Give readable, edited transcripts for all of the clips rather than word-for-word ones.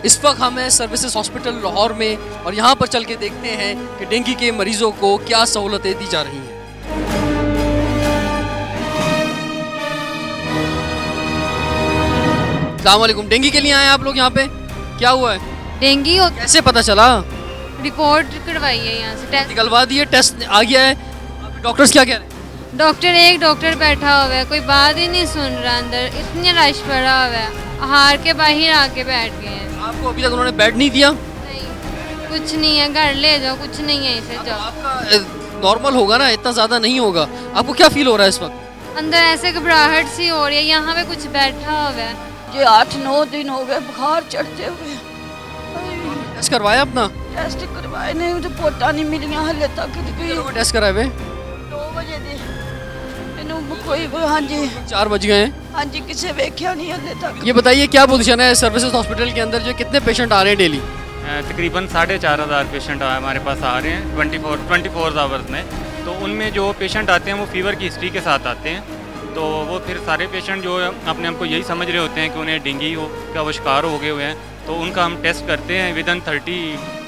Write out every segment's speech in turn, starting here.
इस वक्त हम हैं सर्विसेज हॉस्पिटल लाहौर में और यहाँ पर चल के देखते हैं कि डेंगू के मरीजों को क्या सहूलतें दी जा रही हैं। अस्सलाम वालेकुम। डेंगू के लिए आए आप लोग यहाँ पे, क्या हुआ है? डेंगू कैसे पता चला? रिपोर्ट करवाई है यहाँ से, टेस्ट निकलवा दिए, टेस्ट आ गया है। डॉक्टर्स क्या कह रहे हैं? एक डॉक्टर बैठा हुआ है, कोई बात ही नहीं सुन रहा, अंदर इतनी रश पड़ा हुआ है, हार के बाहर आके बैठ गए हैं। आपको अभी तक उन्होंने बेड नहीं दिया? नहीं, कुछ नहीं है, घर ले जाओ, कुछ नहीं है, इसे जाओ। आपका नॉर्मल होगा ना, इतना ज़्यादा नहीं होगा। आपको क्या फील हो रहा है इस वक्त? अंदर ऐसे घबराहट सी हो रही है, यहाँ पे कुछ बैठा हुआ है। ये 8-9 दिन हो गए बुखार चढ़ते हुए। टेस्ट करवाया अपना? टेस्ट करवाए नहीं, मुझे पोटा नहीं मिलिया हले तक। टेस्ट कराए हुए? 2 बजे दे कोई, हाँ जी 4 बज गए हैं। हाँ जी, किसी वेख्या नहीं हले तक। ये बताइए क्या पोजीशन है सर्विसेज हॉस्पिटल के अंदर, जो कितने पेशेंट आ रहे हैं डेली? तकरीबन 4,500 पेशेंट हमारे पास आ रहे हैं 24 आवर्स में। तो उनमें जो पेशेंट आते हैं वो फीवर की हिस्ट्री के साथ आते हैं। तो वो फिर सारे पेशेंट जो अपने आप को यही समझ रहे होते हैं कि उन्हें डेंगू का वो शिकार हो गए हुए हैं। तो उनका हम टेस्ट करते हैं, विदिन 30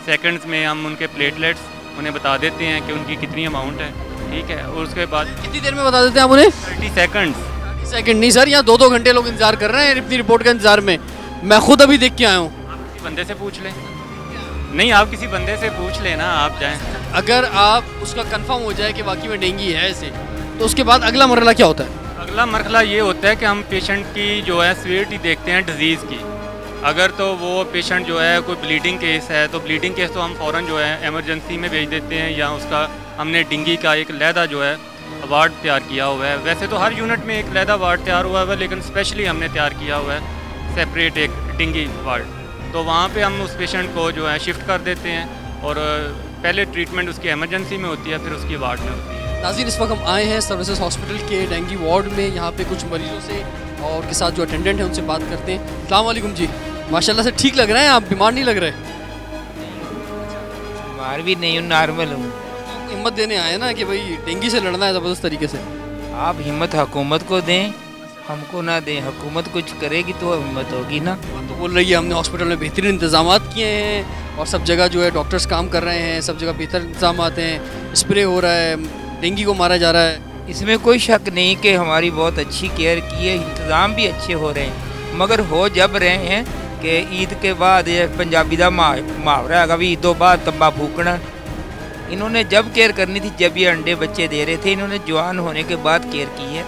सेकंड्स में हम उनके प्लेटलेट्स उन्हें बता देते हैं कि उनकी कितनी अमाउंट है, ठीक है। और उसके बाद कितनी देर में बता देते हैं आप उन्हें? 30 सेकंड्स। 30 सेकंड नहीं सर, यहाँ 2-2 घंटे लोग इंतजार कर रहे हैं अपनी रिपोर्ट का इंतजार में। मैं खुद अभी देख के आया हूँ। आप किसी बंदे से पूछ लें। नहीं, आप किसी बंदे से पूछ लेना, आप जाएँ। अगर आप उसका कंफर्म हो जाए कि वाकई में डेंगू है ऐसे, तो उसके बाद अगला मरहला क्या होता है? अगला मरहला ये होता है कि हम पेशेंट की जो है सीवियरिटी देखते हैं डिजीज़ की। अगर तो वो पेशेंट जो है कोई ब्लीडिंग केस है तो ब्लीडिंग केस तो हम फ़ौरन जो है इमरजेंसी में भेज देते हैं, या उसका हमने डेंगू का एक लहदा जो है वार्ड तैयार किया हुआ है। वैसे तो हर यूनिट में एक लहदा वार्ड तैयार हुआ है, लेकिन स्पेशली हमने तैयार किया हुआ है सेपरेट एक डेंगू वार्ड। तो वहाँ पे हम उस पेशेंट को जो है शिफ्ट कर देते हैं, और पहले ट्रीटमेंट उसकी इमरजेंसी में होती है, फिर उसकी वार्ड में होती है। नाज़रीन, इस वक्त हम आए हैं सर्विसेज हॉस्पिटल के डेंगू वार्ड में। यहाँ पे कुछ मरीजों से और के साथ जो अटेंडेंट हैं उनसे बात करते हैं। अस्सलाम वालेकुम जी, माशाल्लाह से ठीक लग रहे हैं आप, बीमार नहीं लग रहे? बीमार भी नहीं हूँ, नॉर्मल हूँ। हिम्मत देने आए ना कि भाई डेंगू से लड़ना है ज़बरदस्त तरीके से। आप हिम्मत हुकूमत को दें, हमको ना दें। हुकूमत कुछ करेगी तो हिम्मत होगी ना। तो बोल रही है हमने हॉस्पिटल में बेहतरीन इंतजाम किए हैं और सब जगह जो है डॉक्टर्स काम कर रहे हैं, सब जगह बेहतर इंतजाम हैं, स्प्रे हो रहा है, डेंगू को मारा जा रहा है। इसमें कोई शक नहीं कि हमारी बहुत अच्छी केयर की है, इंतज़ाम भी अच्छे हो रहे हैं। मगर हो जब रहे हैं कि ईद के बाद ये पंजाबी का मुहावरा है भी ईदों बाद तंबा फूकना। इन्होंने जब केयर करनी थी जब ये अंडे बच्चे दे रहे थे, इन्होंने जवान होने के बाद केयर की है।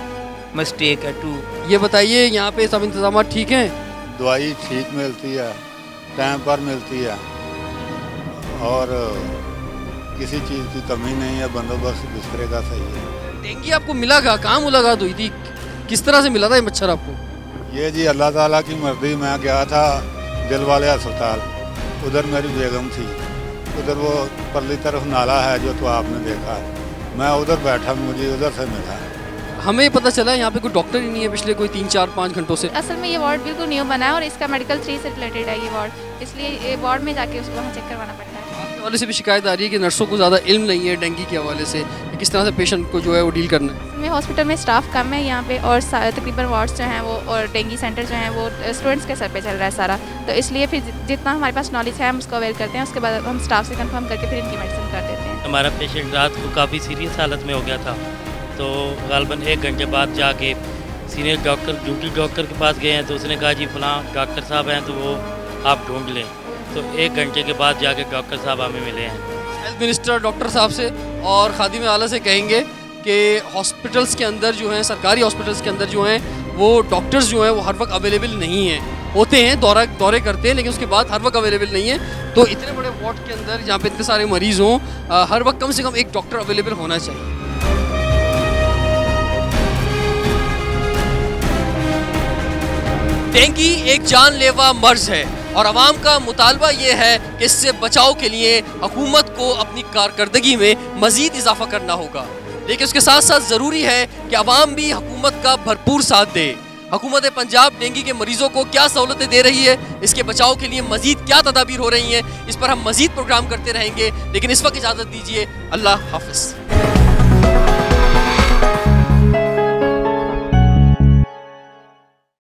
मिस्टेक है टू। ये बताइए यहाँ पे सब इंतजाम ठीक हैं? दवाई ठीक मिलती है, टाइम पर मिलती है, और किसी चीज़ की कमी नहीं है, बंदोबस्त दूसरे का सही है। डेंगू आपको मिला कहाँ मुलाकात हुई थी, किस तरह से मिला था ये मच्छर आपको? ये जी अल्लाह ताला की मर्जी। मैं गया था दिल वाले अस्पताल, उधर मेरी बेगम थी, उधर वो परली तरफ नाला है जो तो आपने देखा है, मैं उधर बैठा, मुझे उधर से मिला। हमें पता चला यहाँ पे कोई डॉक्टर ही नहीं है पिछले कोई 3-4-5 घंटों से। असल में ये वार्ड बिल्कुल न्यू बना है और इसका मेडिकल 3 से रिलेटेड है ये वार्ड, इसलिए ये वार्ड में जाके उसको वहाँ चेक करवाना पड़ता है। आपके हवाले से भी शिकायत आ रही है कि नर्सों को ज़्यादा इल्म नहीं है डेंगू के हवाले से, किस तरह से पेशेंट को जो है वो डील करना है। इसमें हॉस्पिटल में स्टाफ कम है यहाँ पे, और तकरीबन वार्ड्स जो हैं वो और डेंगू सेंटर जो हैं वो स्टूडेंट्स के सर पे चल रहा है सारा। तो इसलिए फिर जितना हमारे पास नॉलेज है हम उसको अवेयर करते हैं, उसके बाद हम स्टाफ से कंफर्म करके फिर इनकी मेडिसिन कर देते हैं। हमारा पेशेंट रात को काफ़ी सीरियस हालत में हो गया था, तो गालबन 1 घंटे बाद जाके सीनियर डॉक्टर ड्यूटी डॉक्टर के पास गए हैं, तो उसने कहा जी फलां डॉक्टर साहब हैं तो वो आप ढूंढ लें। तो 1 घंटे के बाद जाके डॉक्टर साहब हमें मिले हैं। हेल्थ मिनिस्टर डॉक्टर साहब से और खादिम आला से कहेंगे कि हॉस्पिटल्स के अंदर जो हैं, सरकारी हॉस्पिटल्स के अंदर जो हैं, वो डॉक्टर्स जो हैं वो हर वक्त अवेलेबल नहीं हैं। होते हैं, दौरे करते हैं, लेकिन उसके बाद हर वक्त अवेलेबल नहीं है। तो इतने बड़े वार्ड के अंदर जहाँ पे इतने सारे मरीज़ हों, हर वक्त कम से कम एक डॉक्टर अवेलेबल होना चाहिए। डेंगू एक जानलेवा मर्ज है और आवाम का मुतालबा ये है कि इससे बचाव के लिए हुकूमत को अपनी कारकर्दगी में मज़ीद इजाफा करना होगा, लेकिन उसके साथ साथ ज़रूरी है कि आवाम भी हुकूमत का भरपूर साथ दे। हुकूमत पंजाब डेंगू के मरीजों को क्या सहूलतें दे रही है, इसके बचाव के लिए मज़ीद क्या तदाबीर हो रही हैं, इस पर हम मज़ीद प्रोग्राम करते रहेंगे, लेकिन इस वक्त इजाज़त दीजिए। अल्लाह हाफ़िज़।